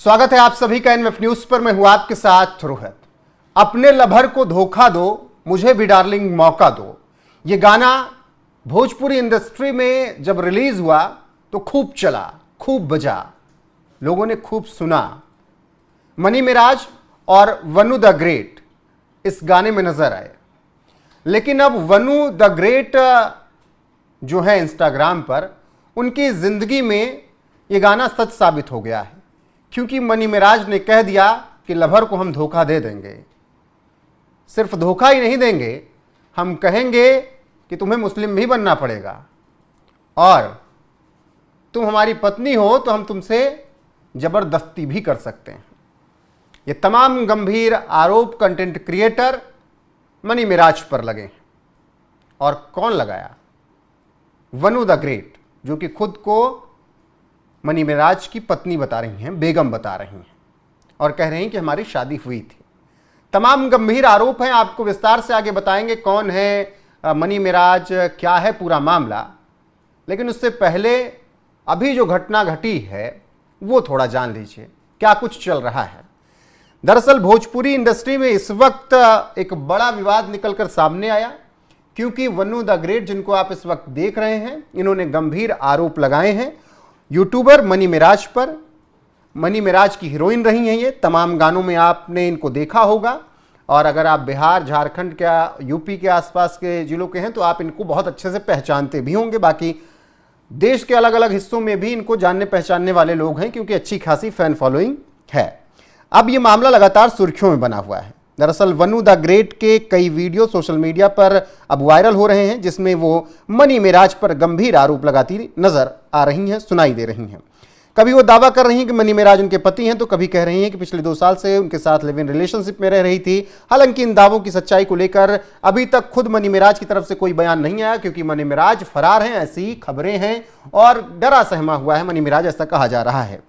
स्वागत है आप सभी का एनएफ न्यूज पर। मैं हूं आपके साथ रोहित। अपने लभर को धोखा दो, मुझे भी डार्लिंग मौका दो। यह गाना भोजपुरी इंडस्ट्री में जब रिलीज हुआ तो खूब चला, खूब बजा, लोगों ने खूब सुना। मनी मिराज और वनु द ग्रेट इस गाने में नजर आए, लेकिन अब वनु द ग्रेट जो है इंस्टाग्राम पर, उनकी जिंदगी में यह गाना सच साबित हो गया है, क्योंकि मनी मिराज ने कह दिया कि लवर को हम धोखा दे देंगे। सिर्फ धोखा ही नहीं देंगे, हम कहेंगे कि तुम्हें मुस्लिम भी बनना पड़ेगा और तुम हमारी पत्नी हो तो हम तुमसे जबरदस्ती भी कर सकते हैं। ये तमाम गंभीर आरोप कंटेंट क्रिएटर मनी मिराज पर लगे हैं। और कौन लगाया? वनु द ग्रेट, जो कि खुद को मनी मिराज की पत्नी बता रही हैं, बेगम बता रही हैं, और कह रही हैं कि हमारी शादी हुई थी। तमाम गंभीर आरोप हैं, आपको विस्तार से आगे बताएंगे कौन है मनी मिराज, क्या है पूरा मामला। लेकिन उससे पहले अभी जो घटना घटी है वो थोड़ा जान लीजिए, क्या कुछ चल रहा है। दरअसल भोजपुरी इंडस्ट्री में इस वक्त एक बड़ा विवाद निकलकर सामने आया, क्योंकि वनु द ग्रेट, जिनको आप इस वक्त देख रहे हैं, इन्होंने गंभीर आरोप लगाए हैं यूट्यूबर मनी मिराज पर। मनी मिराज की हीरोइन रही हैं ये, तमाम गानों में आपने इनको देखा होगा। और अगर आप बिहार, झारखंड क्या यूपी के आसपास के जिलों के हैं तो आप इनको बहुत अच्छे से पहचानते भी होंगे। बाकी देश के अलग अलग हिस्सों में भी इनको जानने पहचानने वाले लोग हैं, क्योंकि अच्छी खासी फैन फॉलोइंग है। अब ये मामला लगातार सुर्खियों में बना हुआ है। दरअसल वनु द ग्रेट के कई वीडियो सोशल मीडिया पर अब वायरल हो रहे हैं, जिसमें वो मनी मिराज पर गंभीर आरोप लगाती नजर आ रही हैं, सुनाई दे रही हैं। कभी वो दावा कर रही हैं कि मनी मिराज उनके पति हैं, तो कभी कह रही हैं कि पिछले 2 साल से उनके साथ लिव इन रिलेशनशिप में रह रही थी। हालांकि इन दावों की सच्चाई को लेकर अभी तक खुद मनी मिराज की तरफ से कोई बयान नहीं आया, क्योंकि मनी मिराज फरार हैं, ऐसी खबरें हैं और डरा सहमा हुआ है मनी मिराज, ऐसा कहा जा रहा है।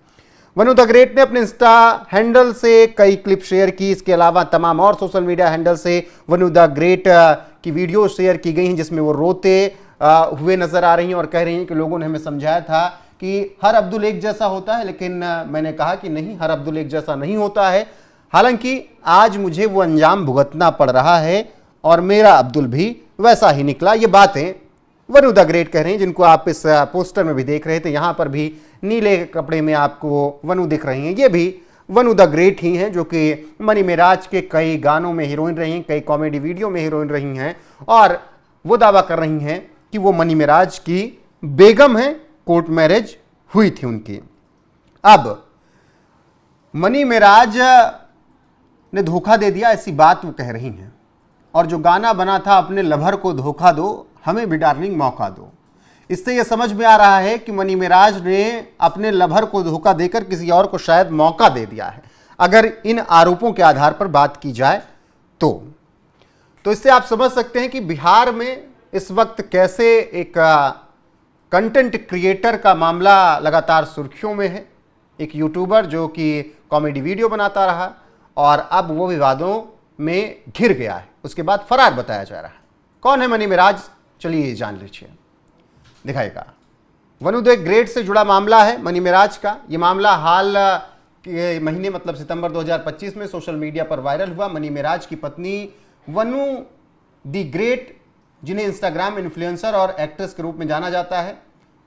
वनु द ग्रेट ने अपने इंस्टा हैंडल से कई क्लिप शेयर की। इसके अलावा तमाम और सोशल मीडिया हैंडल से वनु द ग्रेट की वीडियो शेयर की गई हैं, जिसमें वो रोते हुए नजर आ रही हैं और कह रही हैं कि लोगों ने हमें समझाया था कि हर अब्दुल एक जैसा होता है, लेकिन मैंने कहा कि नहीं, हर अब्दुल एक जैसा नहीं होता है। हालांकि आज मुझे वो अंजाम भुगतना पड़ रहा है और मेरा अब्दुल भी वैसा ही निकला। ये बातें वनु द ग्रेट कह रहे हैं, जिनको आप इस पोस्टर में भी देख रहे थे। यहाँ पर भी नीले कपड़े में आपको वनु दिख रही हैं, ये भी वनु द ग्रेट ही हैं, जो कि मनी मिराज के कई गानों में हीरोइन रही हैं, कई कॉमेडी वीडियो में हीरोइन रही हैं। और वो दावा कर रही हैं कि वो मनी मिराज की बेगम हैं, कोर्ट मैरिज हुई थी उनकी। अब मनी मिराज ने धोखा दे दिया, ऐसी बात वो कह रही हैं। और जो गाना बना था अपने लवर को धोखा दो, हमें भी डार्लिंग मौका दो, इससे यह समझ में आ रहा है कि मनी मिराज ने अपने लवर को धोखा देकर किसी और को शायद मौका दे दिया है, अगर इन आरोपों के आधार पर बात की जाए तो इससे आप समझ सकते हैं कि बिहार में इस वक्त कैसे एक कंटेंट क्रिएटर का मामला लगातार सुर्खियों में है। एक यूट्यूबर जो कि कॉमेडी वीडियो बनाता रहा और अब वो विवादों में घिर गया है, उसके बाद फरार बताया जा रहा है। कौन है मनी मिराज? चलिए जान लीजिए, दिखाएगा। वनु द ग्रेट से जुड़ा मामला है मनी मिराज का। ये मामला हाल के महीने, मतलब सितंबर 2025 में सोशल मीडिया पर वायरल हुआ। मनी मिराज की पत्नी वनु द ग्रेट, जिन्हें इंस्टाग्राम इन्फ्लुएंसर और एक्ट्रेस के रूप में जाना जाता है,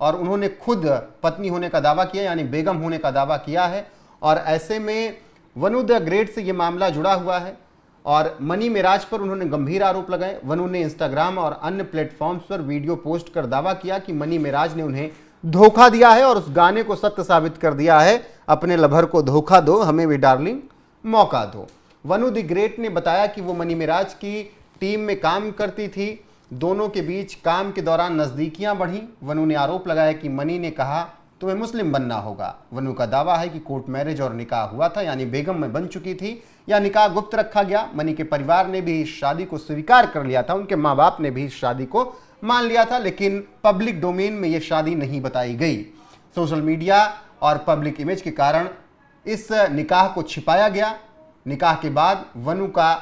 और उन्होंने खुद पत्नी होने का दावा किया, यानी बेगम होने का दावा किया है। और ऐसे में वनु द ग्रेट से ये मामला जुड़ा हुआ है और मनी मिराज पर उन्होंने गंभीर आरोप लगाए। वनु ने इंस्टाग्राम और अन्य प्लेटफॉर्म्स पर वीडियो पोस्ट कर दावा किया कि मनी मिराज ने उन्हें धोखा दिया है और उस गाने को सत्य साबित कर दिया है, अपने लवर को धोखा दो, हमें भी डार्लिंग मौका दो। वनु द ग्रेट ने बताया कि वो मनी मिराज की टीम में काम करती थी, दोनों के बीच काम के दौरान नज़दीकियां बढ़ी। वनु ने आरोप लगाया कि मनी ने कहा तुम्हें मुस्लिम बनना होगा। वनु का दावा है कि कोर्ट मैरिज और निकाह हुआ था, यानी बेगम में बन चुकी थी, या निकाह गुप्त रखा गया। मनी के परिवार ने भी इस शादी को स्वीकार कर लिया था, उनके माँ बाप ने भी इस शादी को मान लिया था, लेकिन पब्लिक डोमेन में यह शादी नहीं बताई गई। सोशल मीडिया और पब्लिक इमेज के कारण इस निकाह को छिपाया गया। निकाह के बाद वनु का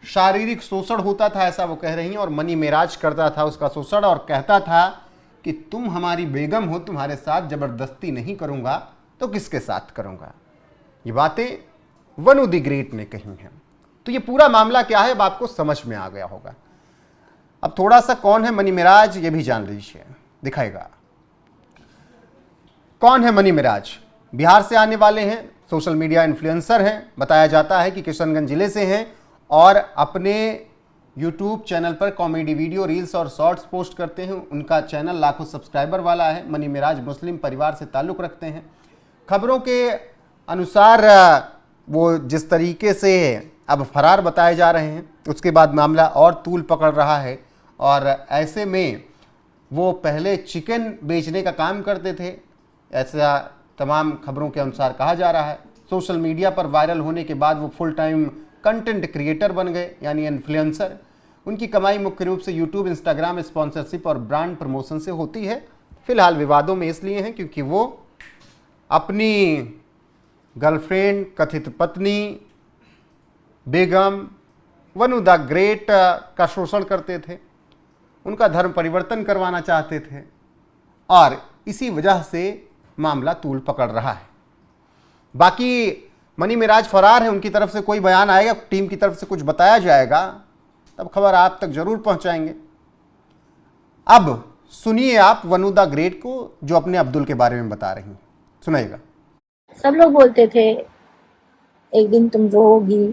शारीरिक शोषण होता था, ऐसा वो कह रही हैं, और मनी मिराज करता था उसका शोषण और कहता था कि तुम हमारी बेगम हो, तुम्हारे साथ जबरदस्ती नहीं करूंगा तो किसके साथ करूंगा। ये बातें वनु द ग्रेट ने कही हैं। तो ये पूरा मामला क्या है अब आपको समझ में आ गया होगा। अब थोड़ा सा कौन है मनी मिराज ये भी जान लीजिए, दिखाएगा कौन है मनी मिराज। बिहार से आने वाले हैं, सोशल मीडिया इन्फ्लुएंसर हैं, बताया जाता है कि किशनगंज जिले से हैं और अपने यूट्यूब चैनल पर कॉमेडी वीडियो, रील्स और शॉर्ट्स पोस्ट करते हैं। उनका चैनल लाखों सब्सक्राइबर वाला है। मनी मिराज मुस्लिम परिवार से ताल्लुक़ रखते हैं। खबरों के अनुसार वो जिस तरीके से अब फरार बताए जा रहे हैं, उसके बाद मामला और तूल पकड़ रहा है और ऐसे में वो पहले चिकन बेचने का काम करते थे, ऐसा तमाम खबरों के अनुसार कहा जा रहा है। सोशल मीडिया पर वायरल होने के बाद वो फुल टाइम कंटेंट क्रिएटर बन गए, यानी इन्फ्लुएंसर। उनकी कमाई मुख्य रूप से यूट्यूब, इंस्टाग्राम स्पॉन्सरशिप और ब्रांड प्रमोशन से होती है। फिलहाल विवादों में इसलिए हैं क्योंकि वो अपनी गर्लफ्रेंड, कथित पत्नी बेगम वनु द ग्रेट का शोषण करते थे, उनका धर्म परिवर्तन करवाना चाहते थे और इसी वजह से मामला तूल पकड़ रहा है। बाकी मनी मिराज फरार है, उनकी तरफ से कोई बयान आएगा, टीम की तरफ से कुछ बताया जाएगा, तब खबर आप तक जरूर पहुंचाएंगे। अब सुनिए आप वनु द ग्रेट को जो अपने अब्दुल के बारे में बता रही हैं, सुनाइएगा। सब लोग बोलते थे एक दिन तुम रोओगी,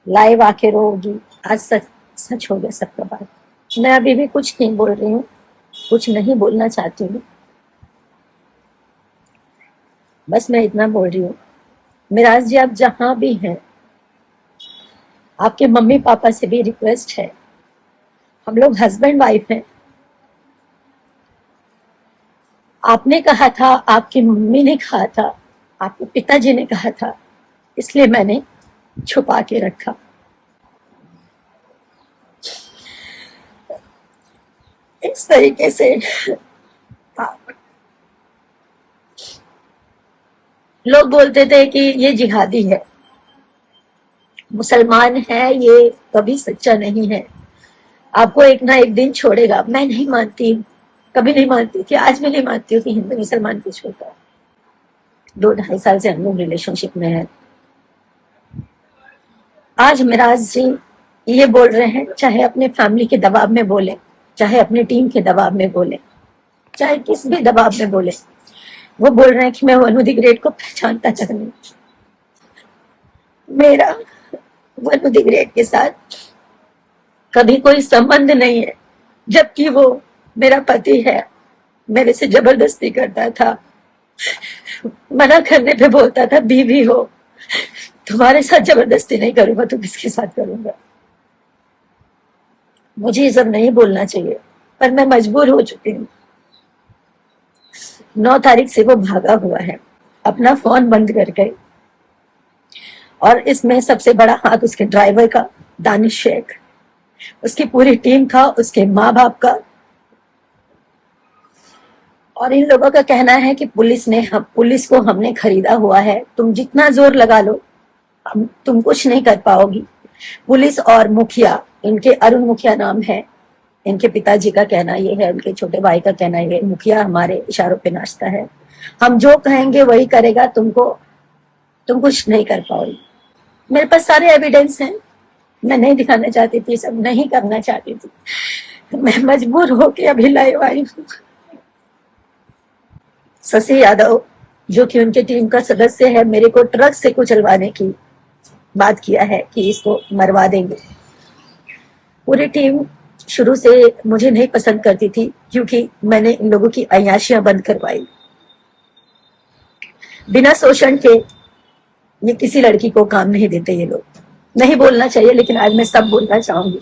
लाइव आके रोओगी। आज सच सच हो गया सबका बात। मैं अभी भी कुछ नहीं बोल रही हूँ, कुछ नहीं बोलना चाहती हूँ। बस मैं इतना बोल रही हूँ, मिराज जी आप जहां भी हैं, आपके मम्मी पापा से भी रिक्वेस्ट है, हम लोग हस्बैंड वाइफ हैं। आपने कहा था, आपकी मम्मी ने कहा था, आपके पिताजी ने कहा था, इसलिए मैंने छुपा के रखा। इस तरीके से लोग बोलते थे कि ये जिहादी है, मुसलमान है, ये कभी सच्चा नहीं है, आपको एक ना एक दिन छोड़ेगा। मैं नहीं मानती, कभी नहीं मानती थी, आज भी नहीं मानती हूँ कि हिंदू मुसलमान को छोड़ता है। 2-2.5 साल से हम लोग रिलेशनशिप में हैं। आज मिराज जी ये बोल रहे हैं, चाहे अपने फैमिली के दबाव में बोले, चाहे अपनी टीम के दबाव में बोले, चाहे किस भी दबाव में बोले, वो बोल रहे हैं कि मैं वनु द ग्रेट को पहचानता तक नहीं। मेरा वनु द ग्रेट के साथ कभी कोई संबंध नहीं है, जबकि वो मेरा पति है। मेरे से जबरदस्ती करता था, मना करने पे बोलता था बीवी हो, तुम्हारे साथ जबरदस्ती नहीं करूंगा तो किसके साथ करूंगा। मुझे ये सब नहीं बोलना चाहिए, पर मैं मजबूर हो चुकी हूँ। 9 तारीख से वो भागा हुआ है, अपना फोन बंद कर गए, और इसमें सबसे बड़ा हाथ उसके ड्राइवर का, दानिश शेख, उसकी पूरी टीम का, उसके माँ बाप का। और इन लोगों का कहना है कि पुलिस को हमने खरीदा हुआ है, तुम जितना जोर लगा लो तुम कुछ नहीं कर पाओगी। पुलिस और मुखिया, इनके अरुण मुखिया नाम है, इनके पिताजी का कहना ये है, उनके छोटे भाई का कहना ये, मुखिया हमारे इशारों पे नाचता है, हम जो कहेंगे वही करेगा, तुम कुछ नहीं कर पाओगी। मेरे पास सारे एविडेंस हैं, मैं नहीं दिखाना चाहती थी, सब नहीं करना चाहती थी, मैं मजबूर होके अभी लाइव आई हूँ। शशि यादव जो कि उनके टीम का सदस्य है, मेरे को ट्रक से कुचलवाने की बात किया है कि इसको मरवा देंगे। पूरी टीम शुरू से मुझे नहीं पसंद करती थी, क्योंकि मैंने इन लोगों की अय्याशियां बंद करवाई। बिना शोषण के ये किसी लड़की को काम नहीं देते ये लोग। नहीं बोलना चाहिए, लेकिन आज मैं सब बोलना चाहूंगी।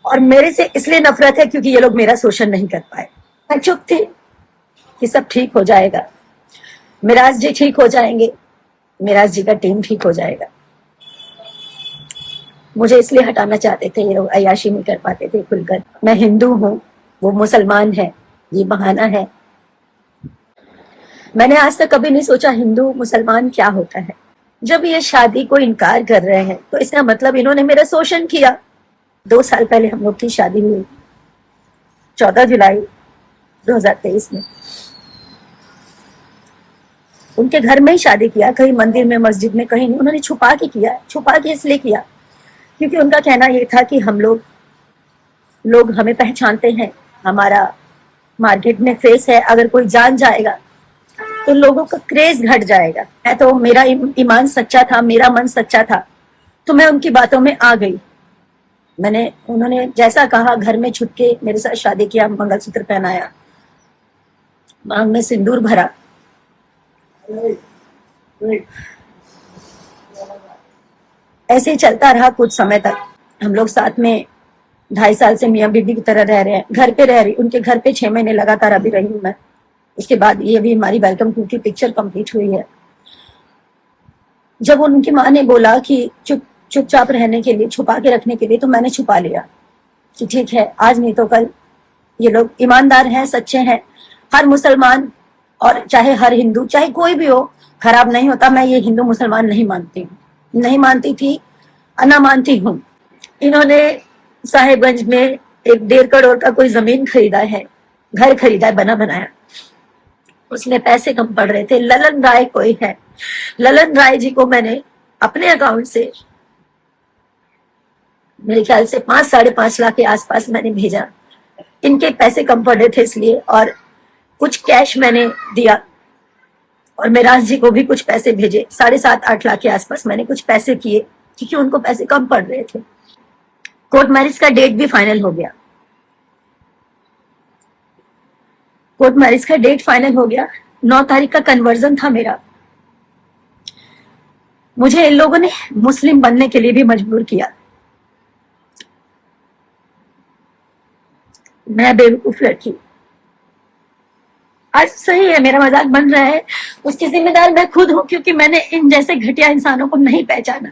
और मेरे से इसलिए नफरत है क्योंकि ये लोग मेरा शोषण नहीं कर पाए। मैं चुप थी कि सब ठीक हो जाएगा, मिराज जी ठीक हो जाएंगे, मिराज जी का टीम ठीक हो जाएगा। मुझे इसलिए हटाना चाहते थे, ये लोग अय्याशी नहीं कर पाते थे खुलकर। मैं हिंदू हूँ, वो मुसलमान है, ये बहाना है। मैंने आज तक कभी नहीं सोचा हिंदू मुसलमान क्या होता है। जब ये शादी को इनकार कर रहे हैं तो इसका मतलब इन्होंने मेरा शोषण किया। 2 साल पहले हम लोग की शादी हुई, 14 जुलाई 2023 में। उनके घर में ही शादी किया, कहीं मंदिर में, मस्जिद में, कहीं नहीं। उन्होंने छुपा के किया। छुपा के इसलिए किया क्योंकि उनका कहना ये था कि हम लोग हमें पहचानते हैं, हमारा मार्केट में फेस है, अगर कोई जान जाएगा तो लोगों का क्रेज घट जाएगा। मैं तो, मेरा ईमान सच्चा था, मेरा मन सच्चा था, तो मैं उनकी बातों में आ गई। उन्होंने जैसा कहा, घर में छुप के मेरे साथ शादी किया, मंगलसूत्र पहनाया, मांग में सिंदूर भरा। ऐसे ही चलता रहा कुछ समय तक। हम लोग साथ में 2.5 साल से मियाँ बीबी की तरह रह रहे हैं। घर पे रह रही, उनके घर पे 6 महीने लगातार अभी रही हूँ मैं। उसके बाद ये भी हमारी वेलकम टू की पिक्चर कंप्लीट हुई है। जब उनकी माँ ने बोला कि चुपचाप रहने के लिए, छुपा के रखने के लिए, तो मैंने छुपा लिया कि ठीक है, आज नहीं तो कल ये लोग ईमानदार हैं, सच्चे हैं। हर मुसलमान और चाहे हर हिंदू, चाहे कोई भी हो, खराब नहीं होता। मैं ये हिंदू मुसलमान नहीं मानती हूँ, नहीं मानती थी, ना मानती हूँ। इन्होंने साहेबगंज में 1.5 करोड़ का कोई जमीन खरीदा है, घर खरीदा है, बना बनाया। उसमें पैसे कम पड़ रहे थे। ललन राय कोई है, ललन राय जी को मैंने अपने अकाउंट से मेरे ख्याल से 5-5.5 लाख के आसपास मैंने भेजा। इनके पैसे कम पड़ रहे थे इसलिए, और कुछ कैश मैंने दिया, और मेराज जी को भी कुछ पैसे भेजे। 7.5-8 लाख के आसपास मैंने कुछ पैसे किए क्योंकि उनको पैसे कम पड़ रहे थे। कोर्ट मैरिज का डेट भी फाइनल हो गया। कोर्ट मैरिज का डेट फाइनल हो गया। 9 तारीख का कन्वर्जन था मेरा। मुझे इन लोगों ने मुस्लिम बनने के लिए भी मजबूर किया। मैं बेवकूफ लड़की। आज सही है, मेरा मजाक बन रहा है, उसकी जिम्मेदार मैं खुद हूं, क्योंकि मैंने इन जैसे घटिया इंसानों को नहीं पहचाना।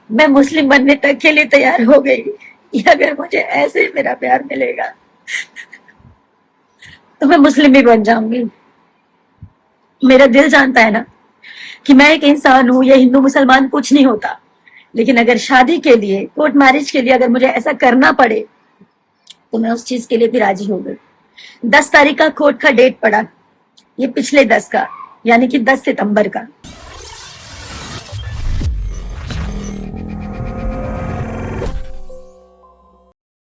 मैं मुस्लिम बनने तक के लिए तैयार हो गई। अगर मुझे ऐसे मेरा प्यार मिलेगा तो मैं मुस्लिम भी बन जाऊंगी। मेरा दिल जानता है ना कि मैं एक इंसान हूं, ये हिंदू मुसलमान कुछ नहीं होता। लेकिन अगर शादी के लिए, कोर्ट मैरिज के लिए अगर मुझे ऐसा करना पड़े तो मैं उस चीज के लिए भी राजी हो गई। 10 तारीख का कोर्ट का डेट पड़ा, ये पिछले 10 का, यानी कि 10 सितंबर का।